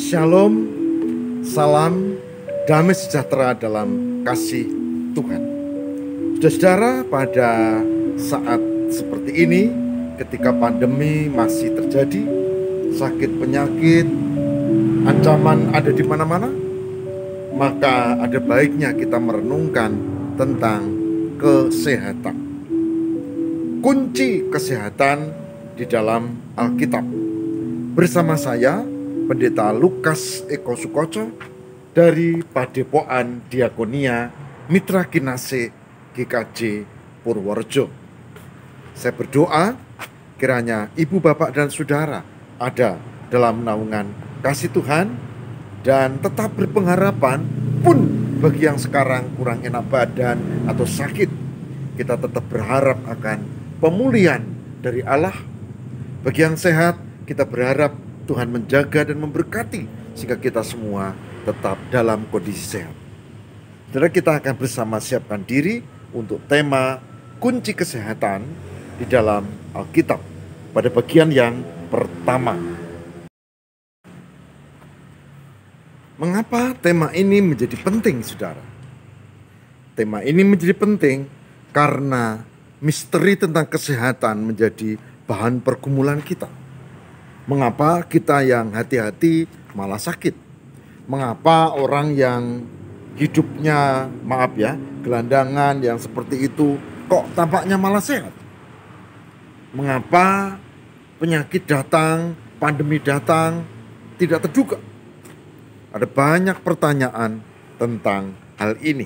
Shalom, salam, damai sejahtera dalam kasih Tuhan. Saudara-saudara, pada saat seperti ini, ketika pandemi masih terjadi, sakit penyakit, ancaman ada di mana-mana, maka ada baiknya kita merenungkan tentang kesehatan. Kunci kesehatan di dalam Alkitab. Bersama saya, Pendeta Lukas Eko Sukoco dari Padepokan Diakonia Mitra Kinase GKJ Purworejo. Saya berdoa kiranya ibu, bapak, dan saudara ada dalam naungan kasih Tuhan dan tetap berpengharapan pun bagi yang sekarang kurang enak badan atau sakit. Kita tetap berharap akan pemulihan dari Allah. Bagi yang sehat, kita berharap Tuhan menjaga dan memberkati sehingga kita semua tetap dalam kondisi sehat. Saudara, kita akan bersama siapkan diri untuk tema kunci kesehatan di dalam Alkitab pada bagian yang pertama. Mengapa tema ini menjadi penting, saudara? Tema ini menjadi penting karena misteri tentang kesehatan menjadi bahan pergumulan kita. Mengapa kita yang hati-hati malah sakit? Mengapa orang yang hidupnya, gelandangan yang seperti itu kok tampaknya malah sehat? Mengapa penyakit datang, pandemi datang, tidak terduga? Ada banyak pertanyaan tentang hal ini.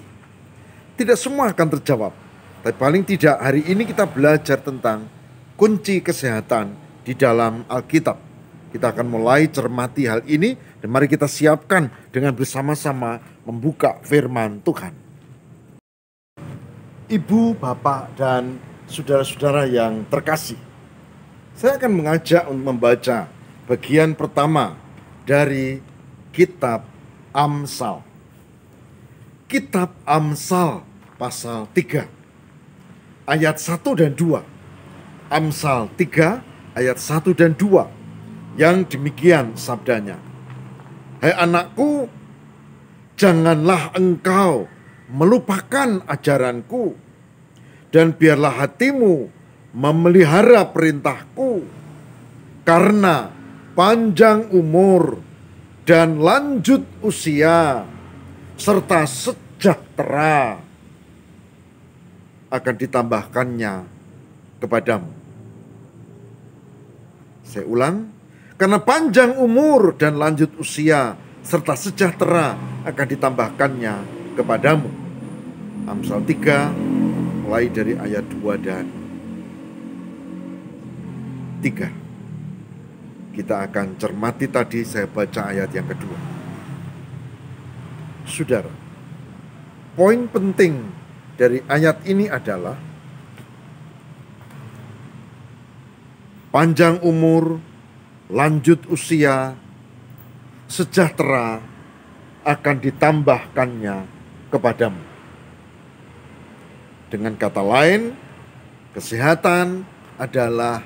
Tidak semua akan terjawab, tapi paling tidak hari ini kita belajar tentang kunci kesehatan di dalam Alkitab. Kita akan mulai cermati hal ini dan mari kita siapkan dengan bersama-sama membuka firman Tuhan. Ibu, bapak, dan saudara-saudara yang terkasih, saya akan mengajak untuk membaca bagian pertama dari Kitab Amsal. Kitab Amsal pasal 3 ayat 1 dan 2. Amsal 3 ayat 1 dan 2. Yang demikian sabdanya, "Hai anakku, janganlah engkau melupakan ajaranku, dan biarlah hatimu memelihara perintahku, karena panjang umur dan lanjut usia serta sejahtera akan ditambahkannya kepadamu." Saya ulang. Karena panjang umur dan lanjut usia serta sejahtera akan ditambahkannya kepadamu. Amsal 3 mulai dari ayat 2 dan 3. Kita akan cermati tadi, saya baca ayat yang kedua. Saudara, poin penting dari ayat ini adalah panjang umur, lanjut usia, sejahtera akan ditambahkannya kepadamu. Dengan kata lain, kesehatan adalah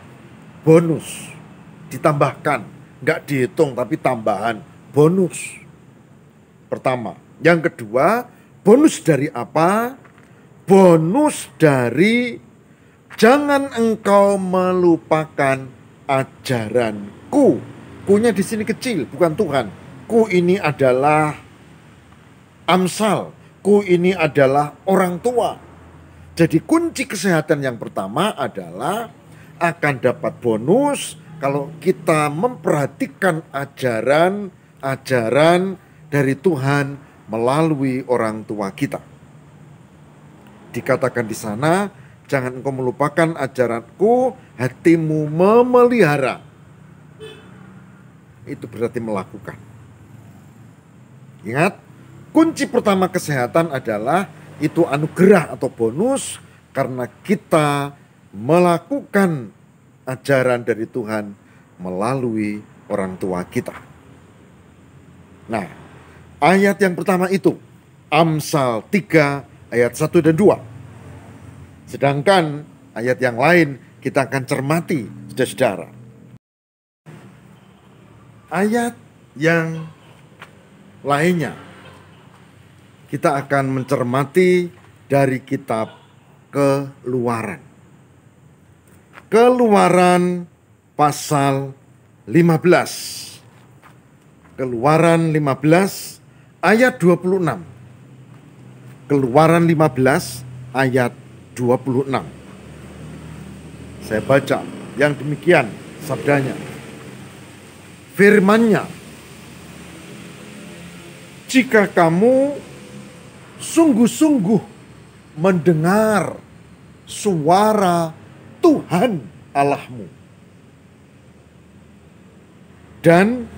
bonus, ditambahkan, nggak dihitung tapi tambahan, bonus. Pertama. Yang kedua, bonus dari apa? Bonus dari jangan engkau melupakan ajaranku. Ku-nya di sini kecil, bukan Tuhan. Ku ini adalah Amsal. Ku ini adalah orang tua. Jadi kunci kesehatan yang pertama adalah akan dapat bonus kalau kita memperhatikan ajaran dari Tuhan melalui orang tua kita. Dikatakan di sana, jangan engkau melupakan ajaranku, hatimu memelihara. Itu berarti melakukan. Ingat, kunci pertama kesehatan adalah itu anugerah atau bonus karena kita melakukan ajaran dari Tuhan melalui orang tua kita. Nah, ayat yang pertama itu Amsal 3 ayat 1 dan 2. Sedangkan ayat yang lain kita akan cermati, saudara-saudara. Ayat yang lainnya kita akan mencermati dari kitab Keluaran. Keluaran pasal 15. Keluaran 15 ayat 26. Keluaran 15 ayat 26. Saya baca yang demikian sabdanya. Firman-Nya, jika kamu sungguh-sungguh mendengar suara Tuhan Allahmu dan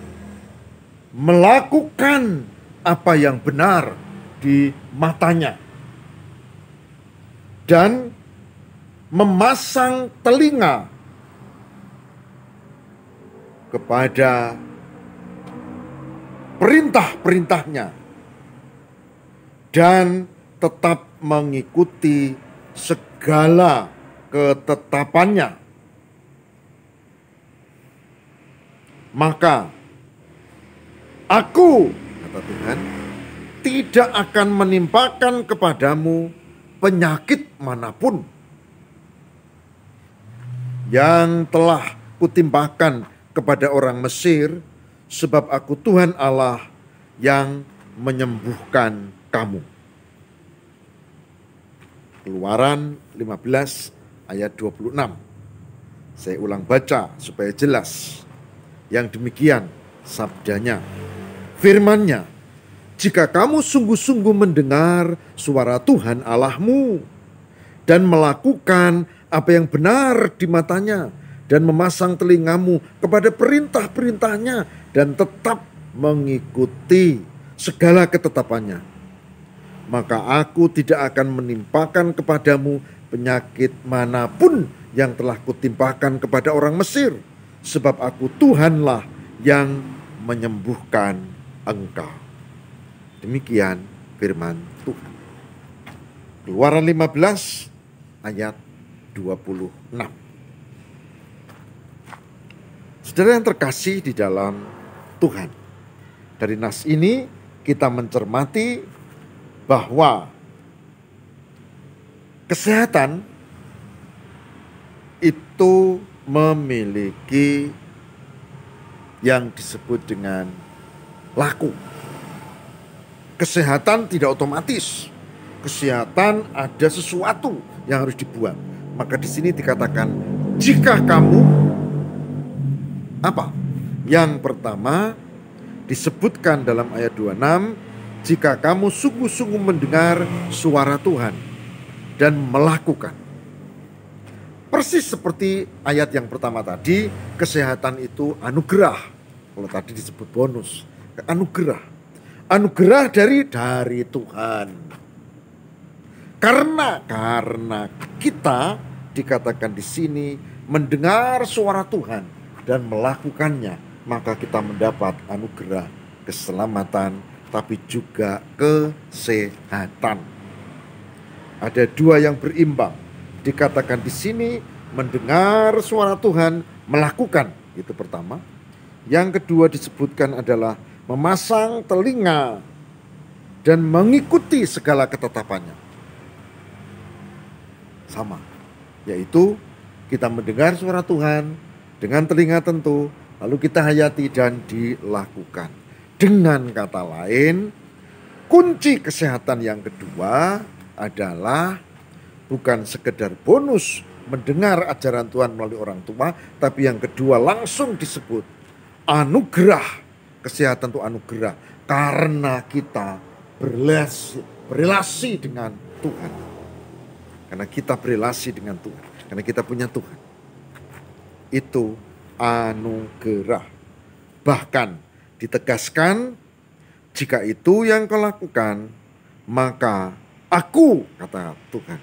melakukan apa yang benar di matanya dan memasang telinga kepada perintah-perintahnya dan tetap mengikuti segala ketetapannya, maka aku, kata Tuhan, tidak akan menimpakan kepadamu penyakit manapun yang telah kutimpakan kepada orang Mesir, sebab aku Tuhan Allah yang menyembuhkan kamu. Keluaran 15 ayat 26. Saya ulang baca supaya jelas. Yang demikian sabdanya. Firman-Nya, jika kamu sungguh-sungguh mendengar suara Tuhan Allahmu dan melakukan apa yang benar di matanya dan memasang telingamu kepada perintah-perintahnya dan tetap mengikuti segala ketetapannya, maka aku tidak akan menimpakan kepadamu penyakit manapun yang telah kutimpakan kepada orang Mesir, sebab aku Tuhanlah yang menyembuhkan engkau. Demikian firman Tuhan. Keluaran 15 ayat 26. Saudara yang terkasih di dalam Tuhan, dari nas ini kita mencermati bahwa kesehatan itu memiliki yang disebut dengan laku. Kesehatan tidak otomatis. Kesehatan ada sesuatu yang harus dibuat. Maka di sini dikatakan, jika kamu apa? Yang pertama disebutkan dalam ayat 26, jika kamu sungguh-sungguh mendengar suara Tuhan dan melakukan. Persis seperti ayat yang pertama tadi, kesehatan itu anugerah. Kalau tadi disebut bonus, anugerah. Anugerah dari Tuhan. Karena kita dikatakan di sini mendengar suara Tuhan dan melakukannya, maka kita mendapat anugerah keselamatan, tapi juga kesehatan. Ada dua yang berimbang. Dikatakan di sini mendengar suara Tuhan, melakukan, itu pertama. Yang kedua disebutkan adalah memasang telinga dan mengikuti segala ketetapannya. Sama, yaitu kita mendengar suara Tuhan dengan telinga tentu, lalu kita hayati dan dilakukan. Dengan kata lain, kunci kesehatan yang kedua adalah bukan sekedar bonus mendengar ajaran Tuhan melalui orang tua, tapi yang kedua langsung disebut anugerah. Kesehatan itu anugerah karena kita berrelasi dengan Tuhan. Karena kita berrelasi dengan Tuhan, karena kita punya Tuhan. Itu anugerah. Bahkan ditegaskan, jika itu yang kau lakukan, maka aku, kata Tuhan,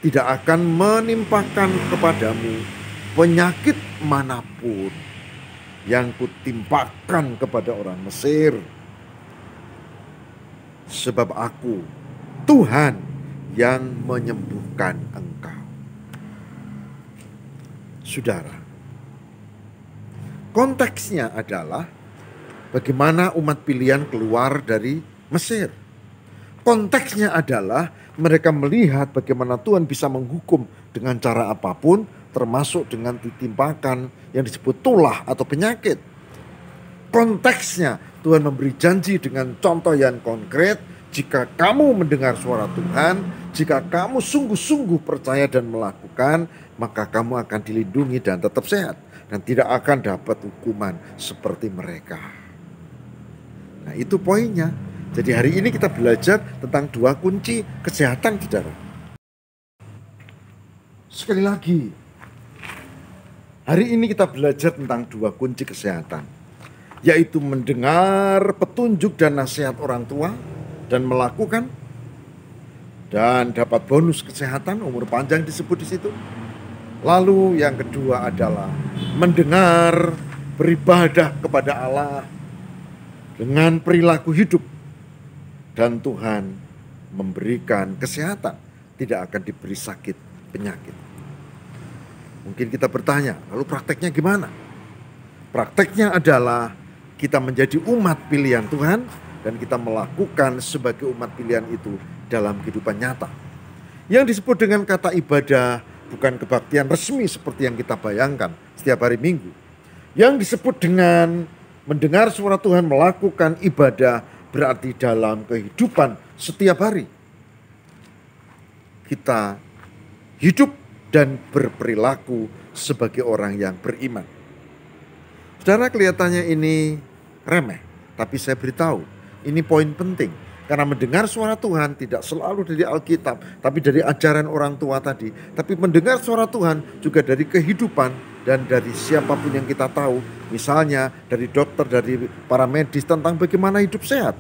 tidak akan menimpakan kepadamu penyakit manapun yang kutimpakan kepada orang Mesir. Sebab aku, Tuhan, yang menyembuhkan engkau. Saudara, konteksnya adalah bagaimana umat pilihan keluar dari Mesir. Konteksnya adalah mereka melihat bagaimana Tuhan bisa menghukum dengan cara apapun, termasuk dengan ditimpakan yang disebut tulah atau penyakit. Konteksnya Tuhan memberi janji dengan contoh yang konkret, jika kamu mendengar suara Tuhan, jika kamu sungguh-sungguh percaya dan melakukan, maka kamu akan dilindungi dan tetap sehat dan tidak akan dapat hukuman seperti mereka. Nah, itu poinnya. Jadi hari ini kita belajar tentang 2 kunci kesehatan, saudara. Sekali lagi, hari ini kita belajar tentang 2 kunci kesehatan, yaitu mendengar petunjuk dan nasihat orang tua dan melakukan, dan dapat bonus kesehatan, umur panjang disebut di situ. Lalu yang kedua adalah mendengar, beribadah kepada Allah dengan perilaku hidup, dan Tuhan memberikan kesehatan, tidak akan diberi sakit penyakit. Mungkin kita bertanya, lalu prakteknya gimana? Prakteknya adalah kita menjadi umat pilihan Tuhan dan kita melakukan sebagai umat pilihan itu dalam kehidupan nyata. Yang disebut dengan kata ibadah bukan kebaktian resmi seperti yang kita bayangkan setiap hari Minggu. Yang disebut dengan mendengar suara Tuhan, melakukan ibadah, berarti dalam kehidupan setiap hari kita hidup dan berperilaku sebagai orang yang beriman. Saudara, kelihatannya ini remeh, tapi saya beritahu, ini poin penting. Karena mendengar suara Tuhan tidak selalu dari Alkitab, tapi dari ajaran orang tua tadi. Tapi mendengar suara Tuhan juga dari kehidupan dan dari siapapun yang kita tahu. Misalnya dari dokter, dari para medis tentang bagaimana hidup sehat.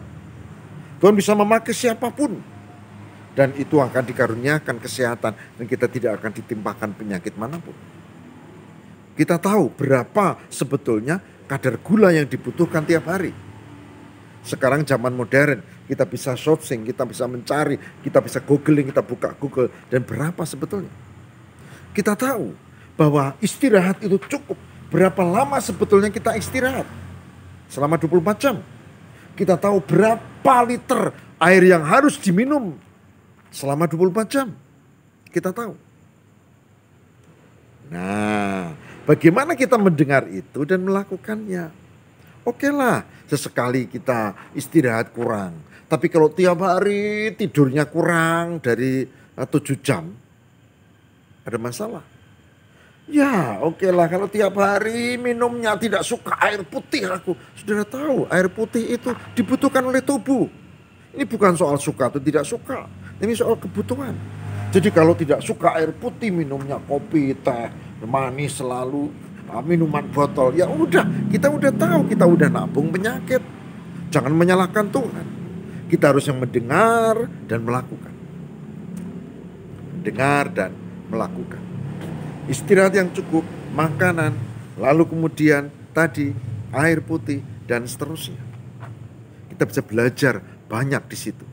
Tuhan bisa memakai siapapun. Dan itu akan dikaruniakan kesehatan dan kita tidak akan ditimpakan penyakit manapun. Kita tahu berapa sebetulnya kadar gula yang dibutuhkan tiap hari. Sekarang zaman modern, kita bisa searching, kita bisa mencari, kita bisa googling, kita buka Google, dan berapa sebetulnya. Kita tahu bahwa istirahat itu cukup. Berapa lama sebetulnya kita istirahat? Selama 24 jam. Kita tahu berapa liter air yang harus diminum selama 24 jam. Kita tahu. Nah, bagaimana kita mendengar itu dan melakukannya? Oke lah, sesekali kita istirahat kurang. Tapi kalau tiap hari tidurnya kurang dari 7 jam, ada masalah. Ya oke lah, kalau tiap hari minumnya tidak suka air putih aku. Saudara tahu air putih itu dibutuhkan oleh tubuh. Ini bukan soal suka atau tidak suka. Ini soal kebutuhan. Jadi kalau tidak suka air putih, minumnya kopi, teh, manis selalu, minuman botol. Ya udah, kita udah tahu, kita udah nabung penyakit. Jangan menyalahkan Tuhan. Kita harus yang mendengar dan melakukan. Mendengar dan melakukan. Istirahat yang cukup, makanan, lalu kemudian tadi air putih dan seterusnya. Kita bisa belajar banyak di situ.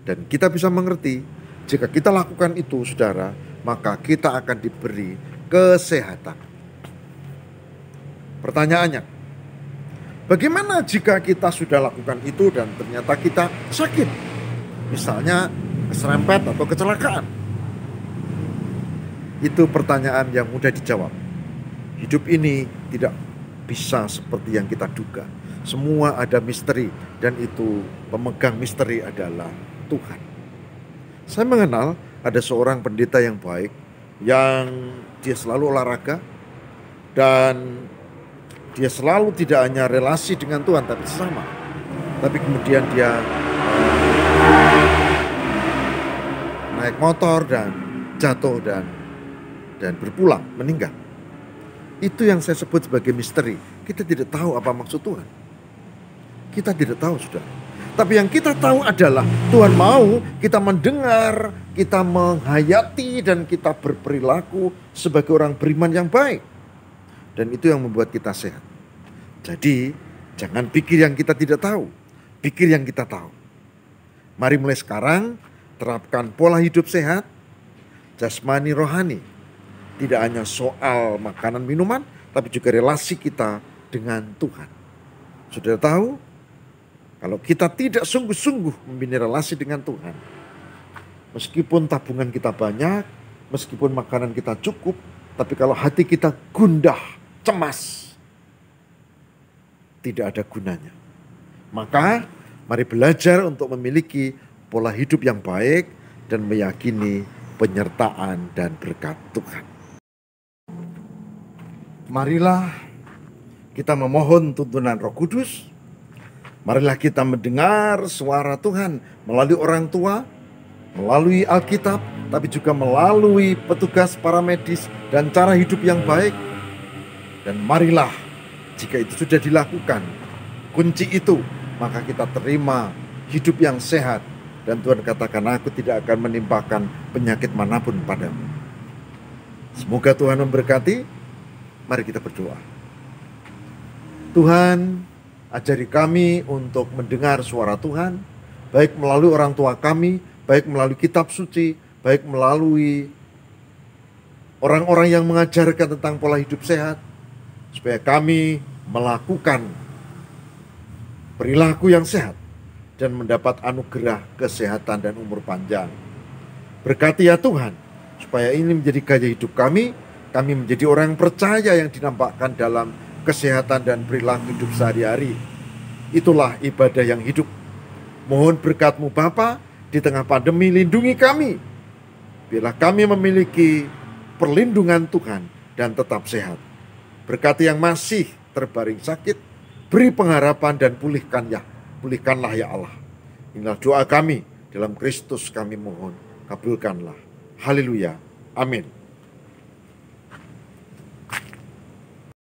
Dan kita bisa mengerti, jika kita lakukan itu, saudara, maka kita akan diberi kesehatan. Pertanyaannya, bagaimana jika kita sudah lakukan itu dan ternyata kita sakit? Misalnya keserempet atau kecelakaan. Itu pertanyaan yang mudah dijawab. Hidup ini tidak bisa seperti yang kita duga. Semua ada misteri dan itu pemegang misteri adalah Tuhan. Saya mengenal ada seorang pendeta yang baik yang dia selalu olahraga dan dia selalu tidak hanya relasi dengan Tuhan tapi sesama. Tapi kemudian dia naik motor dan jatuh dan berpulang, meninggal. Itu yang saya sebut sebagai misteri. Kita tidak tahu apa maksud Tuhan. Kita tidak tahu, saudara. Tapi yang kita tahu adalah Tuhan mau kita mendengar, kita menghayati, dan kita berperilaku sebagai orang beriman yang baik. Dan itu yang membuat kita sehat. Jadi, jangan pikir yang kita tidak tahu, pikir yang kita tahu. Mari mulai sekarang terapkan pola hidup sehat, jasmani rohani. Tidak hanya soal makanan minuman, tapi juga relasi kita dengan Tuhan. Sudah tahu, kalau kita tidak sungguh-sungguh membina relasi dengan Tuhan, meskipun tabungan kita banyak, meskipun makanan kita cukup, tapi kalau hati kita gundah, cemas, tidak ada gunanya. Maka mari belajar untuk memiliki pola hidup yang baik dan meyakini penyertaan dan berkat Tuhan. Marilah kita memohon tuntunan Roh Kudus. Marilah kita mendengar suara Tuhan melalui orang tua, melalui Alkitab, tapi juga melalui petugas para medis dan cara hidup yang baik. Dan marilah, jika itu sudah dilakukan, kunci itu, maka kita terima hidup yang sehat. Dan Tuhan katakan, aku tidak akan menimpakan penyakit manapun padamu. Semoga Tuhan memberkati. Mari kita berdoa. Tuhan, ajari kami untuk mendengar suara Tuhan, baik melalui orang tua kami, baik melalui kitab suci, baik melalui orang-orang yang mengajarkan tentang pola hidup sehat, supaya kami melakukan perilaku yang sehat dan mendapat anugerah kesehatan dan umur panjang. Berkati ya Tuhan, supaya ini menjadi gaya hidup kami menjadi orang percaya yang dinampakkan dalam kesehatan dan perilaku hidup sehari-hari. Itulah ibadah yang hidup. Mohon berkat-Mu Bapa, di tengah pandemi lindungi kami. Biarlah kami memiliki perlindungan Tuhan dan tetap sehat. Berkati yang masih terbaring sakit, beri pengharapan dan pulihkanlah ya Allah. Inilah doa kami, dalam Kristus kami mohon, kabulkanlah. Haleluya, amin.